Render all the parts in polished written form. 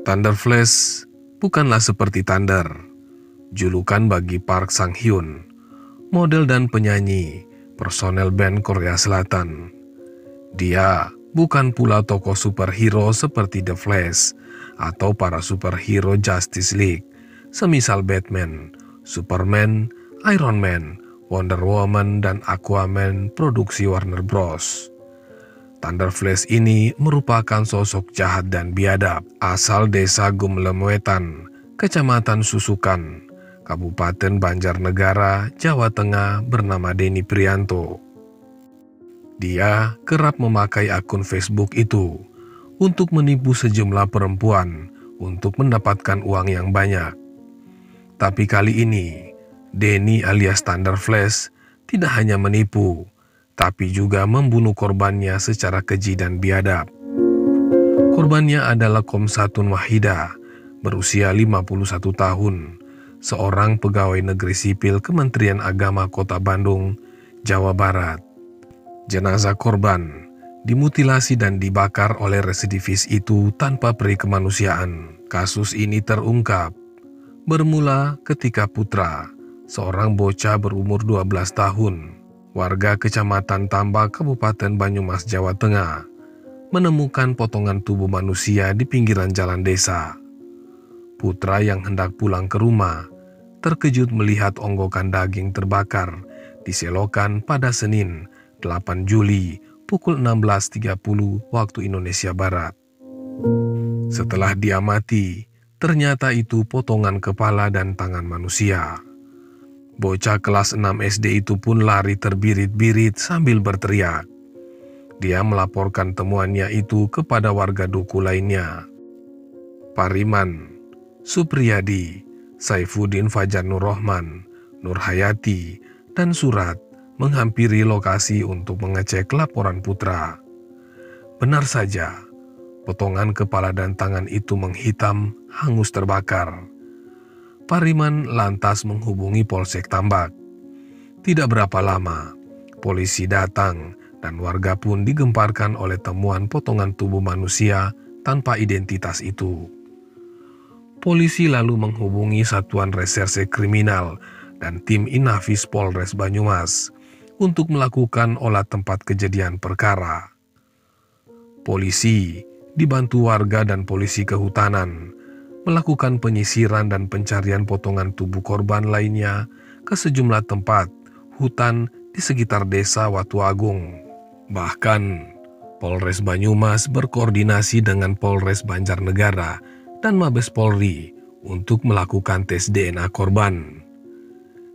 Thunder Flash bukanlah seperti Thunder, julukan bagi Park Sang-hyun, model dan penyanyi personel band Korea Selatan. Dia bukan pula tokoh superhero seperti The Flash atau para superhero Justice League, semisal Batman, Superman, Iron Man, Wonder Woman, dan Aquaman produksi Warner Bros. Thunder Flash ini merupakan sosok jahat dan biadab asal desa Gumlem Wetan, Kecamatan Susukan, Kabupaten Banjarnegara, Jawa Tengah bernama Denny Prianto. Dia kerap memakai akun Facebook itu untuk menipu sejumlah perempuan untuk mendapatkan uang yang banyak. Tapi kali ini, Denny alias Thunder Flash tidak hanya menipu, tapi juga membunuh korbannya secara keji dan biadab. Korbannya adalah Komsatun Wahida, berusia 51 tahun, seorang pegawai negeri sipil Kementerian Agama Kota Bandung, Jawa Barat. Jenazah korban dimutilasi dan dibakar oleh residivis itu tanpa peri kemanusiaan. Kasus ini terungkap bermula ketika Putra, seorang bocah berumur 12 tahun, warga Kecamatan Tambak, Kabupaten Banyumas, Jawa Tengah, menemukan potongan tubuh manusia di pinggiran jalan desa. Putra yang hendak pulang ke rumah terkejut melihat onggokan daging terbakar di selokan pada Senin 8 Juli pukul 16.30 waktu Indonesia Barat. Setelah diamati, ternyata itu potongan kepala dan tangan manusia. Bocah kelas 6 SD itu pun lari terbirit-birit sambil berteriak. Dia melaporkan temuannya itu kepada warga duku lainnya. Pariman, Supriyadi, Saifuddin Fajar Nur Rahman, Nur Hayati, dan Surat menghampiri lokasi untuk mengecek laporan Putra. Benar saja, potongan kepala dan tangan itu menghitam, hangus terbakar. Pariman lantas menghubungi Polsek Tambak. Tidak berapa lama, polisi datang dan warga pun digemparkan oleh temuan potongan tubuh manusia tanpa identitas itu. Polisi lalu menghubungi Satuan Reserse Kriminal dan tim Inafis Polres Banyumas untuk melakukan olah tempat kejadian perkara. Polisi dibantu warga dan polisi kehutanan melakukan penyisiran dan pencarian potongan tubuh korban lainnya ke sejumlah tempat hutan di sekitar desa Watu Agung. Bahkan, Polres Banyumas berkoordinasi dengan Polres Banjarnegara dan Mabes Polri untuk melakukan tes DNA korban.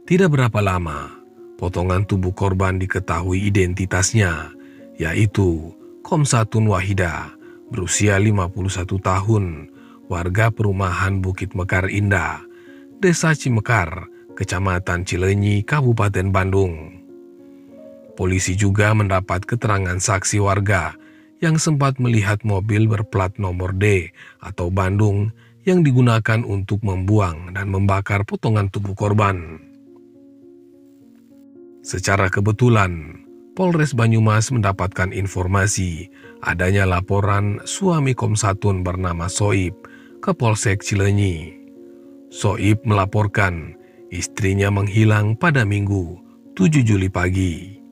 Tidak berapa lama, potongan tubuh korban diketahui identitasnya, yaitu Komsatun Wahida, berusia 51 tahun, warga perumahan Bukit Mekar Indah, Desa Cimekar, Kecamatan Cileunyi, Kabupaten Bandung. Polisi juga mendapat keterangan saksi warga yang sempat melihat mobil berplat nomor D atau Bandung yang digunakan untuk membuang dan membakar potongan tubuh korban. Secara kebetulan, Polres Banyumas mendapatkan informasi adanya laporan suami Komsatun bernama Soib ke Polsek Cileunyi. Soib melaporkan istrinya menghilang pada Minggu 7 Juli pagi.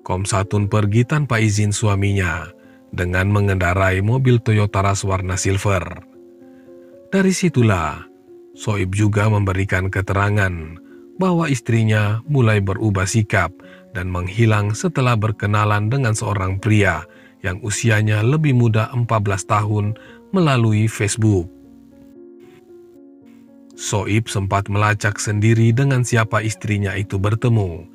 Komsatun pergi tanpa izin suaminya dengan mengendarai mobil Toyota Rush warna silver. Dari situlah, Soib juga memberikan keterangan bahwa istrinya mulai berubah sikap dan menghilang setelah berkenalan dengan seorang pria yang usianya lebih muda 14 tahun melalui Facebook. Soib sempat melacak sendiri dengan siapa istrinya itu bertemu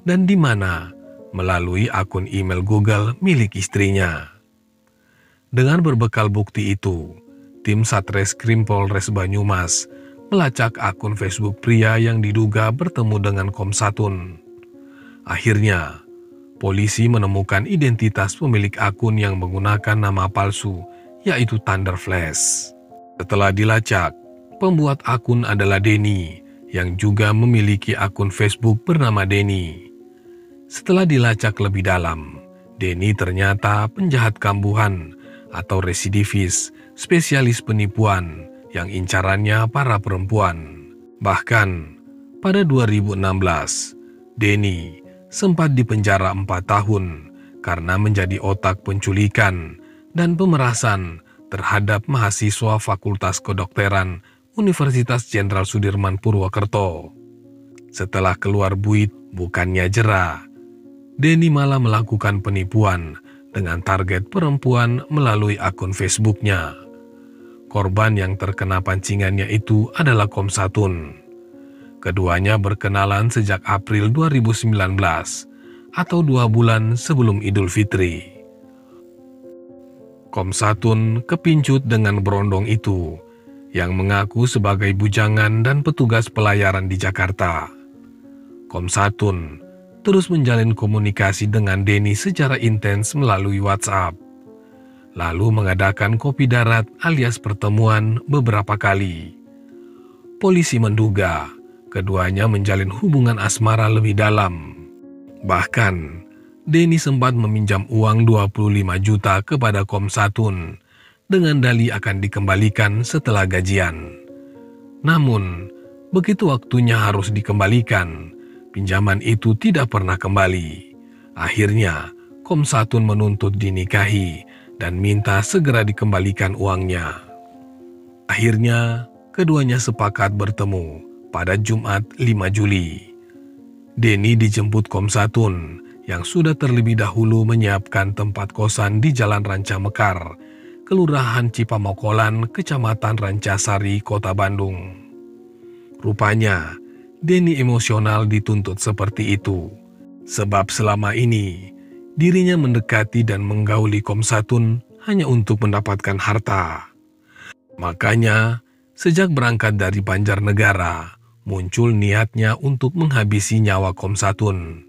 dan di mana melalui akun email Google milik istrinya. Dengan berbekal bukti itu, tim Satreskrim Polres Banyumas melacak akun Facebook pria yang diduga bertemu dengan Komsatun. Akhirnya, polisi menemukan identitas pemilik akun yang menggunakan nama palsu, yaitu Thunder Flash. Setelah dilacak, pembuat akun adalah Denny, yang juga memiliki akun Facebook bernama Denny. Setelah dilacak lebih dalam, Denny ternyata penjahat kambuhan atau residivis, spesialis penipuan yang incarannya para perempuan. Bahkan, pada 2016, Denny sempat dipenjara 4 tahun karena menjadi otak penculikan dan pemerasan terhadap mahasiswa Fakultas Kedokteran Universitas Jenderal Sudirman Purwokerto. Setelah keluar buit, bukannya jera, Denny malah melakukan penipuan dengan target perempuan melalui akun Facebooknya. Korban yang terkena pancingannya itu adalah Komsatun. Keduanya berkenalan sejak April 2019 atau 2 bulan sebelum Idul Fitri. Komsatun kepincut dengan berondong itu yang mengaku sebagai bujangan dan petugas pelayaran di Jakarta. Komsatun terus menjalin komunikasi dengan Denny secara intens melalui WhatsApp, lalu mengadakan kopi darat alias pertemuan beberapa kali. Polisi menduga keduanya menjalin hubungan asmara lebih dalam. Bahkan, Denny sempat meminjam uang 25 juta kepada Komsatun dengan dalih akan dikembalikan setelah gajian. Namun, begitu waktunya harus dikembalikan, pinjaman itu tidak pernah kembali. Akhirnya, Komsatun menuntut dinikahi dan minta segera dikembalikan uangnya. Akhirnya, keduanya sepakat bertemu pada Jumat 5 Juli. Denny dijemput Komsatun yang sudah terlebih dahulu menyiapkan tempat kosan di Jalan Ranca Mekar, Kelurahan Cipamokolan, Kecamatan Rancasari, Kota Bandung. Rupanya, Denny emosional dituntut seperti itu, sebab selama ini dirinya mendekati dan menggauli Komsatun hanya untuk mendapatkan harta. Makanya, sejak berangkat dari Banjarnegara, muncul niatnya untuk menghabisi nyawa Komsatun.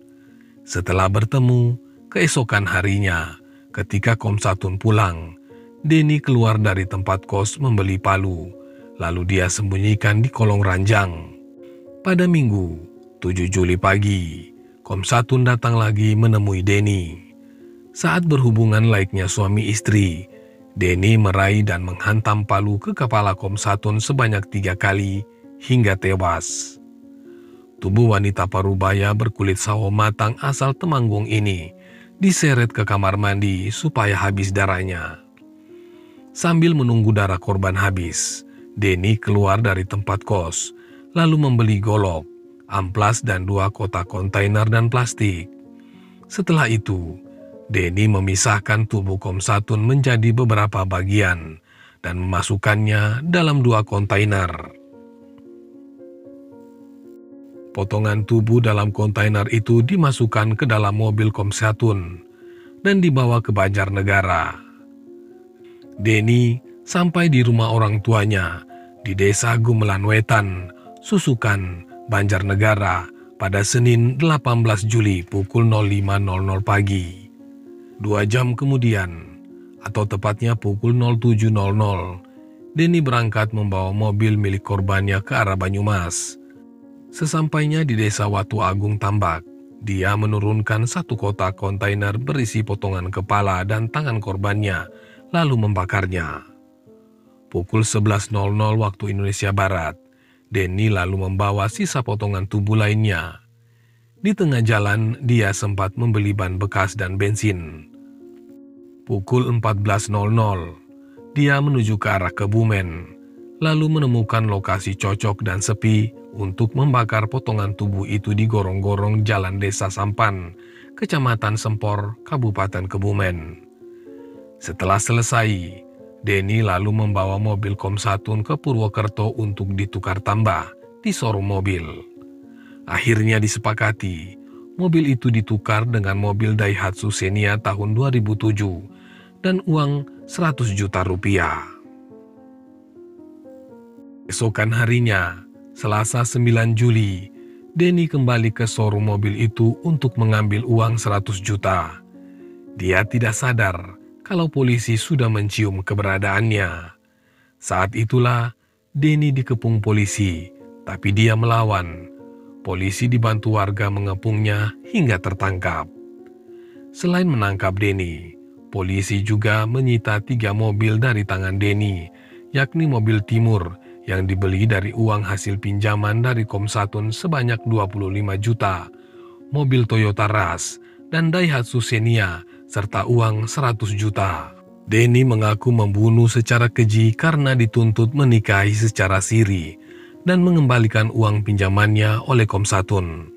Setelah bertemu, keesokan harinya, ketika Komsatun pulang, Denny keluar dari tempat kos membeli palu, lalu dia sembunyikan di kolong ranjang. Pada Minggu, 7 Juli pagi, Komsatun datang lagi menemui Denny. Saat berhubungan layaknya suami istri, Denny meraih dan menghantam palu ke kepala Komsatun sebanyak 3 kali hingga tewas. Tubuh wanita parubaya berkulit sawo matang asal Temanggung ini diseret ke kamar mandi supaya habis darahnya. Sambil menunggu darah korban habis, Denny keluar dari tempat kos, lalu membeli golok, amplas dan 2 kotak kontainer dan plastik. Setelah itu, Denny memisahkan tubuh Komsatun menjadi beberapa bagian dan memasukkannya dalam 2 kontainer. Potongan tubuh dalam kontainer itu dimasukkan ke dalam mobil Komsatun dan dibawa ke Banjarnegara. Denny sampai di rumah orang tuanya di Desa Gumelan Wetan, Susukan, Banjarnegara pada Senin 18 Juli pukul 05.00 pagi. 2 jam kemudian, atau tepatnya pukul 07.00, Denny berangkat membawa mobil milik korbannya ke arah Banyumas. Sesampainya di Desa Watu Agung Tambak, dia menurunkan 1 kotak kontainer berisi potongan kepala dan tangan korbannya, lalu membakarnya. Pukul 11.00 waktu Indonesia Barat, Denny lalu membawa sisa potongan tubuh lainnya. Di tengah jalan, dia sempat membeli ban bekas dan bensin. Pukul 14.00, dia menuju ke arah Kebumen, lalu menemukan lokasi cocok dan sepi untuk membakar potongan tubuh itu di gorong-gorong Jalan Desa Sampan, Kecamatan Sempor, Kabupaten Kebumen. Setelah selesai, Denny lalu membawa mobil Komsatun ke Purwokerto untuk ditukar tambah di showroom mobil. Akhirnya disepakati, mobil itu ditukar dengan mobil Daihatsu Xenia tahun 2007 dan uang 100 juta rupiah. Esokan harinya, Selasa 9 Juli, Denny kembali ke showroom mobil itu untuk mengambil uang 100 juta. Dia tidak sadar kalau polisi sudah mencium keberadaannya. Saat itulah Denny dikepung polisi, tapi dia melawan. Polisi dibantu warga mengepungnya hingga tertangkap. Selain menangkap Denny, Polisi juga menyita 3 mobil dari tangan Denny, yakni mobil Timur yang dibeli dari uang hasil pinjaman dari Komsatun sebanyak 25 juta, mobil Toyota Rush, dan Daihatsu Xenia, serta uang 100 juta. Denny mengaku membunuh secara keji karena dituntut menikahi secara siri dan mengembalikan uang pinjamannya oleh Komsatun.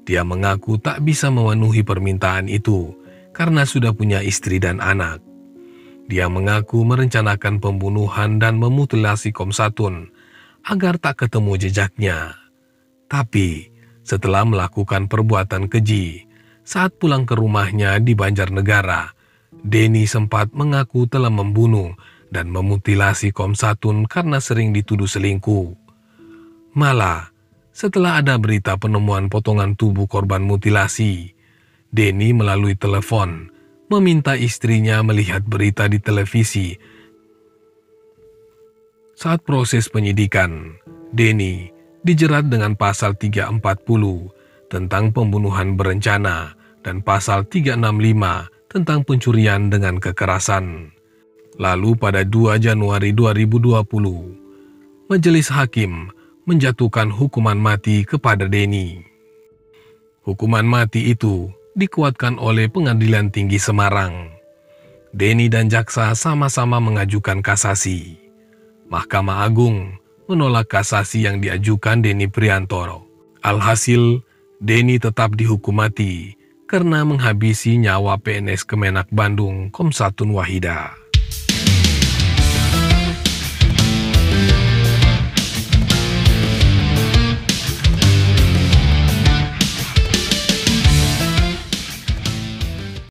Dia mengaku tak bisa memenuhi permintaan itu karena sudah punya istri dan anak. Dia mengaku merencanakan pembunuhan dan memutilasi Komsatun agar tak ketemu jejaknya. Tapi setelah melakukan perbuatan keji, saat pulang ke rumahnya di Banjarnegara, Denny sempat mengaku telah membunuh dan memutilasi Komsatun karena sering dituduh selingkuh. Malah, setelah ada berita penemuan potongan tubuh korban mutilasi, Denny melalui telepon meminta istrinya melihat berita di televisi. Saat proses penyidikan, Denny dijerat dengan pasal 340 tentang pembunuhan berencana dan pasal 365 tentang pencurian dengan kekerasan. Lalu pada 2 Januari 2020, Majelis Hakim menjatuhkan hukuman mati kepada Denny. Hukuman mati itu dikuatkan oleh Pengadilan Tinggi Semarang. Denny dan jaksa sama-sama mengajukan kasasi. Mahkamah Agung menolak kasasi yang diajukan Denny Priantoro. Alhasil, Denny tetap dihukum mati karena menghabisi nyawa PNS Kemenak Bandung Komsatun Wahida.